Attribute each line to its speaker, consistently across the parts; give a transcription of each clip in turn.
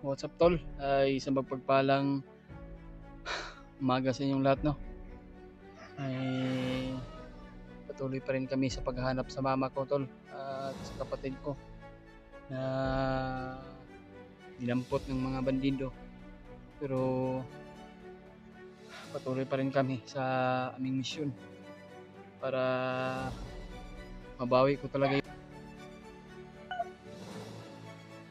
Speaker 1: What's up tol? Ay isang magpagpalang umaga sa inyong lahat, no? Ay patuloy pa rin kami sa paghahanap sa mama ko tol at sa kapatid ko na dinampot ng mga bandido. Pero patuloy pa rin kami sa aming misyon para mabawi ko talaga.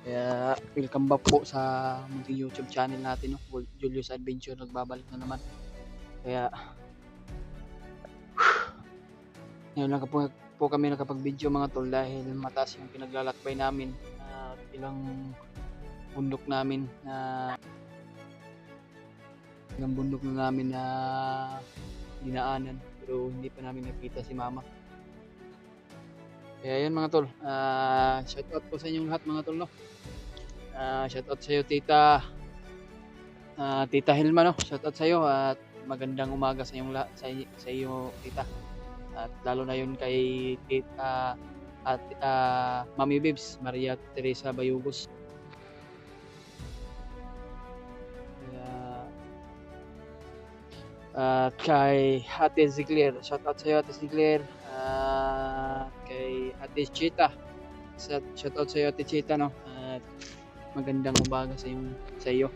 Speaker 1: Kaya welcome back po sa munting YouTube channel natin, no? Julius Adventure, nagbabalik na naman. Kaya ngayon lang po kami nakapag-video mga tol dahil mataas yung pinaglalakbay namin at ilang bundok namin na dinaanan, pero hindi pa namin nakita si mama. Kaya yan mga tol, shout out po sa inyong lahat mga tol, no? Shout out sa iyo tita Hilma, no? Shout out sa iyo at magandang umaga sa inyong sa iyo tita. At lalo na yun kay tita at Mami Bibs, Maria Teresa Bayugos. At kay Ate Zigler, shout out sa iyo Ate Zigler. Kay Ate Chita, shout out sa iyo Ate Chita, no? At magandang umaga sa iyo.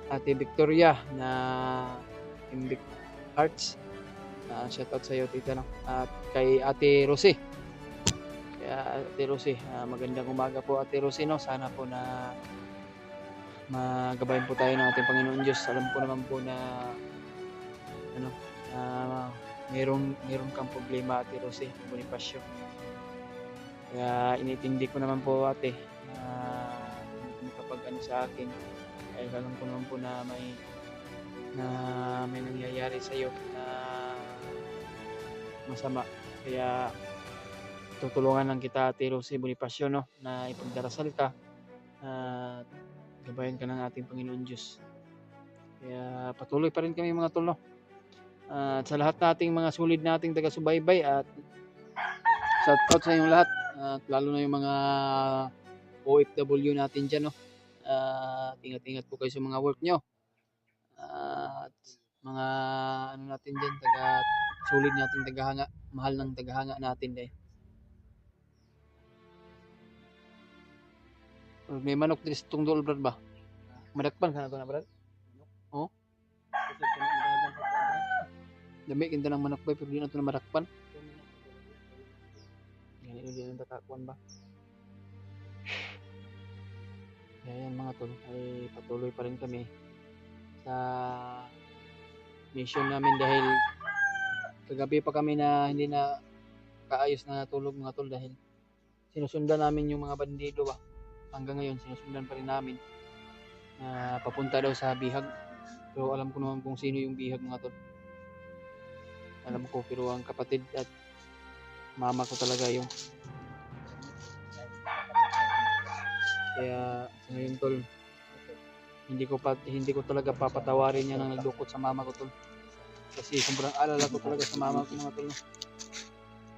Speaker 1: Ate Victoria na Team Hearts, shout out sa iyo tita, no? At kay Ate Rosie, magandang umaga po Ate Rosie, no? Sana po na magabayan po tayo ng ating Panginoon Diyos. Alam ko naman po na mayroon kang problema Ate Rosie Bonifacio. Kaya initindi ko naman po ate hindi kapag sa akin, kaya alam ko naman po na may nangyayari sa iyo na masama. Kaya tutulungan lang kita Ate Rosie Bonifacio, no? Na ipagdarasal ka at gabayan ka ng ating Panginoon Diyos. Kaya patuloy pa rin kami mga tol, no? At sa lahat nating mga sulit nating taga-subaybay, at shout out sa inyong lahat, at lalo na yung mga OFW natin dyan, no? Ingat-ingat po kayo sa mga work nyo. At mga natin dyan, sulit nating tagahanga, mahal ng tagahanga natin dahil. May manok din itong dol brad ba? Madakpan ka na ito na brad? Oo? Dami kinta ng manok ba, pero di na ito na madakpan. Ganyan din ang tatakuan ba? Kaya yan mga tol, ay patuloy pa rin kami sa mission namin dahil kagabi pa kami na hindi na kaayos na natulog mga tol dahil sinusundan namin yung mga bandido ba. Hanggang ngayon sinusundan pa rin namin papunta daw sa Bihag, pero alam ko naman kung sino yung Bihag mga tol. Alam ko, pero ang kapatid at mama ko talaga yung. Kaya ngayon tol, hindi ko talaga papatawarin yan ang nagdukot sa mama ko tol. Kasi sobrang alala ko talaga sa mama ko mga tol.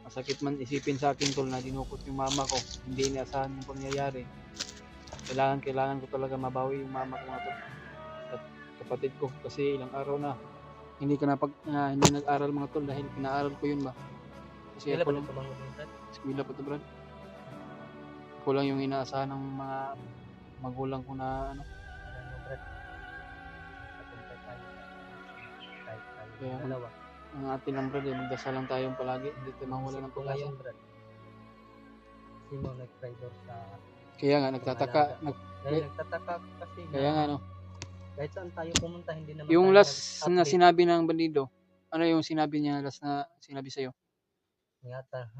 Speaker 1: Masakit man isipin sa akin tol na dinukot yung mama ko, hindi inaasahan yung pangyayari. Kailangan ko talaga mabawi yung mama ko mga tol at kapatid ko, kasi ilang araw na hindi nag-aral mga tol dahil pinaaral ko yun ba. Kasi ako lang eskwela pa to brad. Ako lang yung inaasahan ng mga magulang ko na kaya ang atin lang brad, magdasal lang tayong palagi, hindi tayo mawala ng pag-asa.
Speaker 2: Sino nag-driver sa
Speaker 1: kaya nga nagtataka
Speaker 2: kasi
Speaker 1: kaya nga no,
Speaker 2: kahit saan tayo pumunta hindi naman
Speaker 1: yung last na sinabi ng bandido, ano yung sinabi niya last na sinabi sa'yo?
Speaker 2: Yata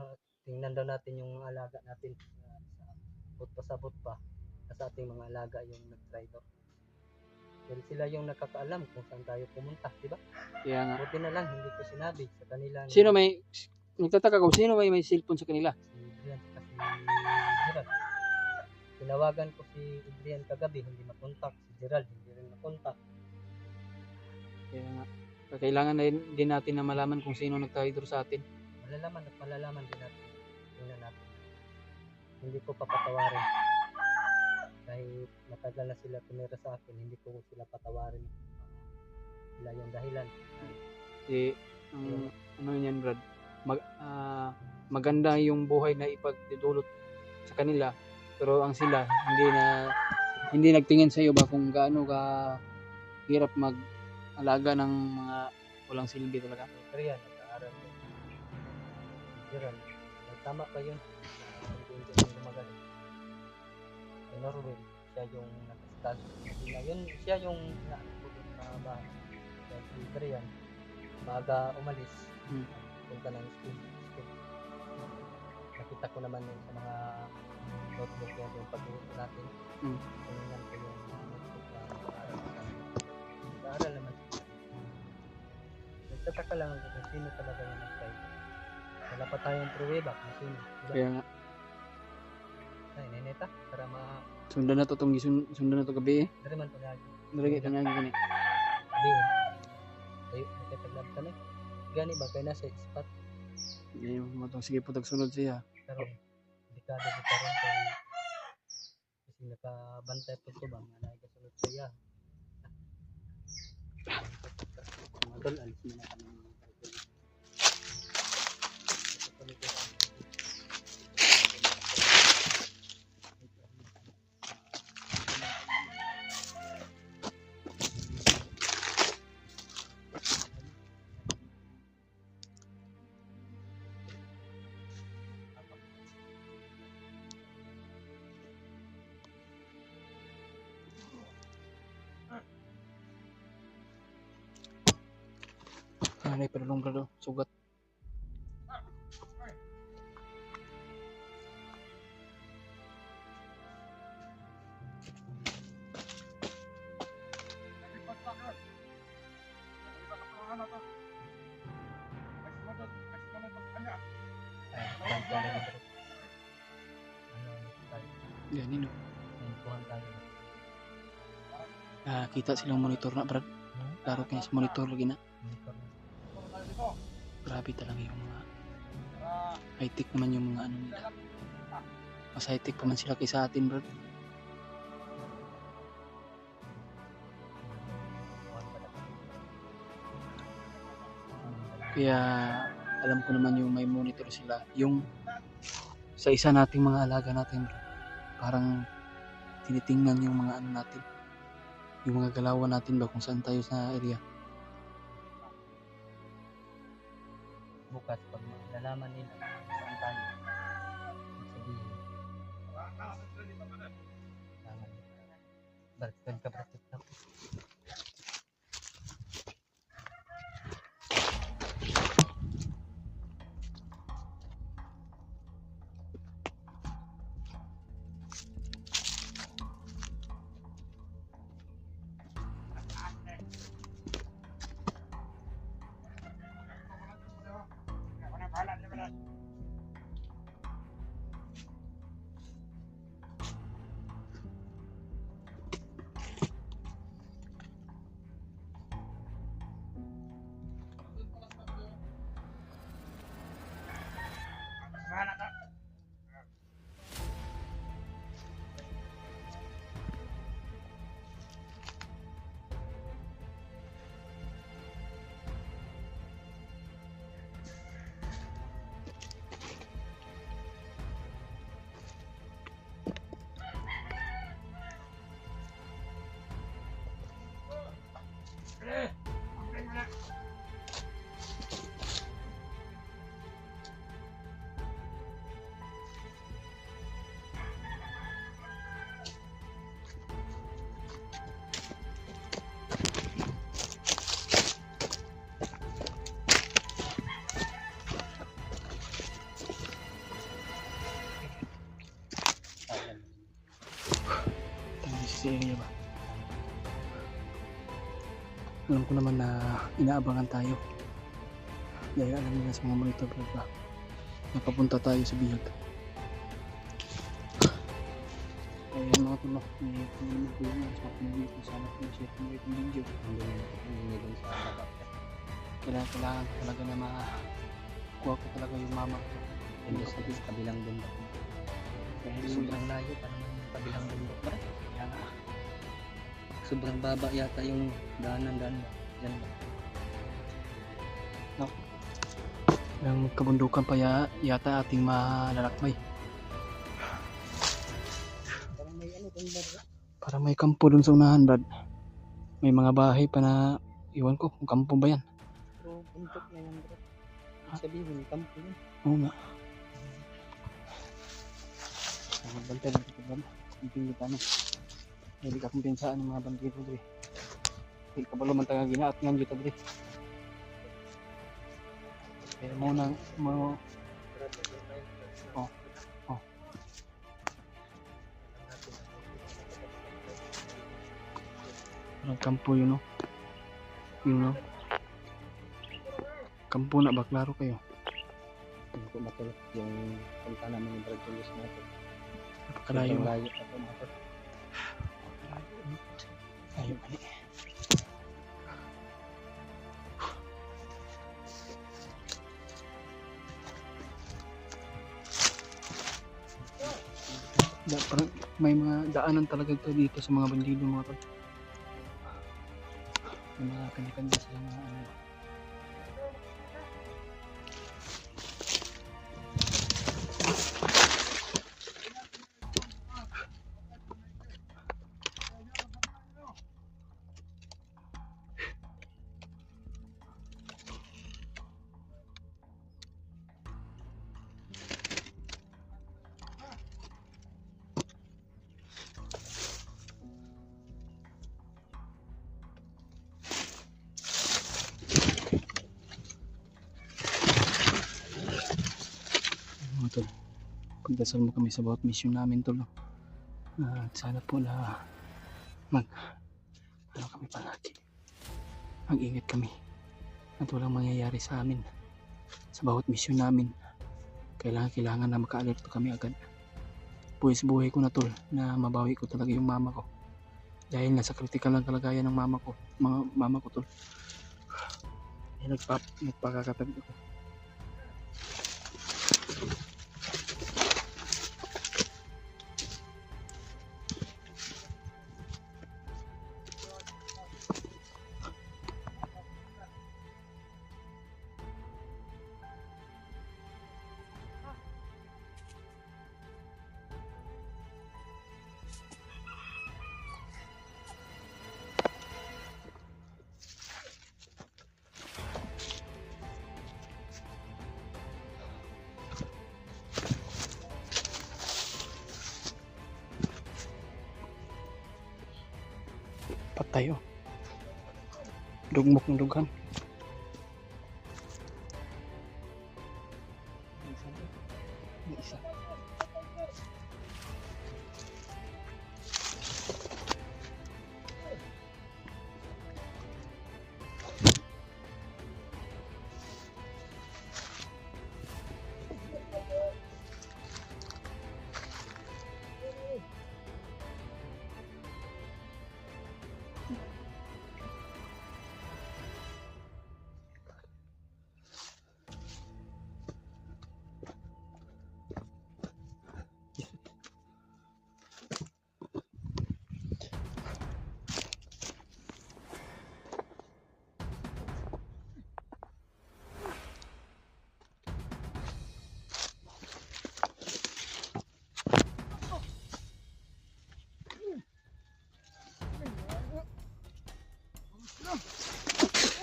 Speaker 2: tingnan daw natin yung alaga natin sa pasabot pa, sa ating mga alaga yung nag-traitor. Dahil sila yung nakakaalam kung saan tayo pumunta, di ba?
Speaker 1: Kaya nga.
Speaker 2: Buti na lang, hindi ko sinabi sa kanila.
Speaker 1: Nagtataka ko, sino may cellphone sa kanila?
Speaker 2: Si Adrian at si Gerald. Tinawagan ko si Adrian kagabi, hindi makontak. Si Gerald, hindi rin makontak.
Speaker 1: Kaya nga. Kailangan na din natin na malaman kung sino nag-traitor sa atin.
Speaker 2: Malalaman din natin. Tingnan natin. Hindi ko papatawarin. Kahit matagal na sila tumira sa akin, hindi ko sila patawarin. Sila yung dahilan.
Speaker 1: Ano yan, Brad? Maganda yung buhay na ipagdudulot sa kanila, pero ang sila hindi nagtingin sa iyo ba kung gaano ka hirap mag-alaga ng mga walang silbi talaga.
Speaker 2: Pero yan, nag-aaral mo. Gerald, tama pa yun. Hindi yung gumagaling. Si Norway, siya yung nag-start. Siya yung naakot sa bahay. Kaya si Adrian, maaga umalis. Punta ng school. Nakita ko naman yun sa mga notebook yan yung pag-uusap natin. Tingnan ko yung notebook na nag-aaral naman. Nag-aaral naman siya. Nagtataka lang ako kung sino talaga yung nag-try. Wala pa tayong pruweba kung sino.
Speaker 1: Kaya nga.
Speaker 2: Ay, neneta, para
Speaker 1: Sundan na to gabi eh.
Speaker 2: dari man to lagi.
Speaker 1: Nalagay ka na gani.
Speaker 2: Diyon. Tayo, nagkataglab kami. Gani ba, kaya nasa spot.
Speaker 1: Ngayon mo itong sige po tagsunod siya.
Speaker 2: Pero, dekada sa karon kay kasi nakabantay po ito ba, nga nagkasunod sa iya. Madal, alis mo na kami.
Speaker 1: Ay, pero long brado, sugat. Ganun no. Kita silang monitor na, Brad. Laro kaya sa monitor lagi na. Grabe talaga yung mga high-tech naman yung mga ano nila. Mas high-tech pa man sila kaysa atin, Brad. Kaya alam ko naman yung may monitor sila. Yung sa isa nating mga alaga natin, Brad. Parang tinitingnan yung mga ano natin. Yung mga galawan natin ba kung saan tayo sa area.
Speaker 2: Bukas pag malalaman nila saan tayo, sabihin balikan ka praktik na
Speaker 1: Emergency area ba? Alam ko naman na inaabangan tayo. Dahil alam nila sa mga monitor vlog ba, napapunta tayo sa bihag. Ayan mga tulo, may pumimig ko yun sa pumimig ko sana kung share ko itong video.
Speaker 2: Hindi dun sa baba.
Speaker 1: Kailangan ko talaga na makuha ko talaga yung mama ko.
Speaker 2: Hindi sa kabilang bundok.
Speaker 1: Dahil
Speaker 2: Sobrang layo pa naman yung kabilang bundok ba?
Speaker 1: kaya nga,
Speaker 2: Sobrang baba yata yung daanan yan ba?
Speaker 1: ng kabundukan pa yata ating malalakbay.
Speaker 2: Parang may ano dun ba?
Speaker 1: Parang may kampo dun sa unahan, Brad. May mga bahay pa na iwan ko kung kampo ba yan.
Speaker 2: Pero bundok na yan bro. Sabihin, kampo yun.
Speaker 1: Oo nga. Bantay lang ito, Brad. Hindi ka ano. Hindi ka kumpensaan ng mga bandido, Dre. Hindi ka balo man taga ginaat nga dito, Dre. Kaya muna, Oh. Parang kampo yun, no? Yun, no? Kampo na ba? Klaro kayo.
Speaker 2: Hindi ko matulog yung punta namin yung Brad Julius natin.
Speaker 1: Napakalayo.
Speaker 2: Sobrang layo pa ito mga tol.
Speaker 1: Ayaw, mali. Parang may mga daanan talaga ito dito sa mga bandido mga tol. May mga kanya-kanya sila mga ano. Mga tol, pagdasal mo kami sa bawat mission namin tol. At sana po na ano kami palagi. Mag-ingat kami at walang mangyayari sa amin sa bawat mission namin. Kailangan na maka-alerto kami agad. Buwis buhay ko na tol na mabawi ko talaga yung mama ko. Dahil nasa critical ang kalagayan ng mama ko tol. Nagpakakatag ako. Patay oh. Dugmok ng dughan. May isa.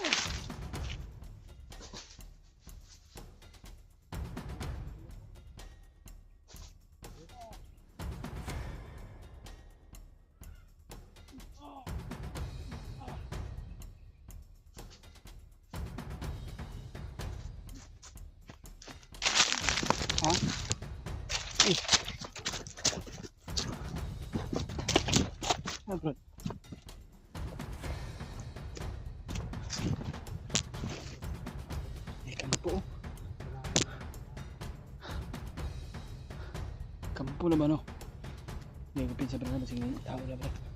Speaker 1: Ha? Ay. Ah, bro. May kampo. Kampo na ba no? May kapit sa bro. Masing tao na bro.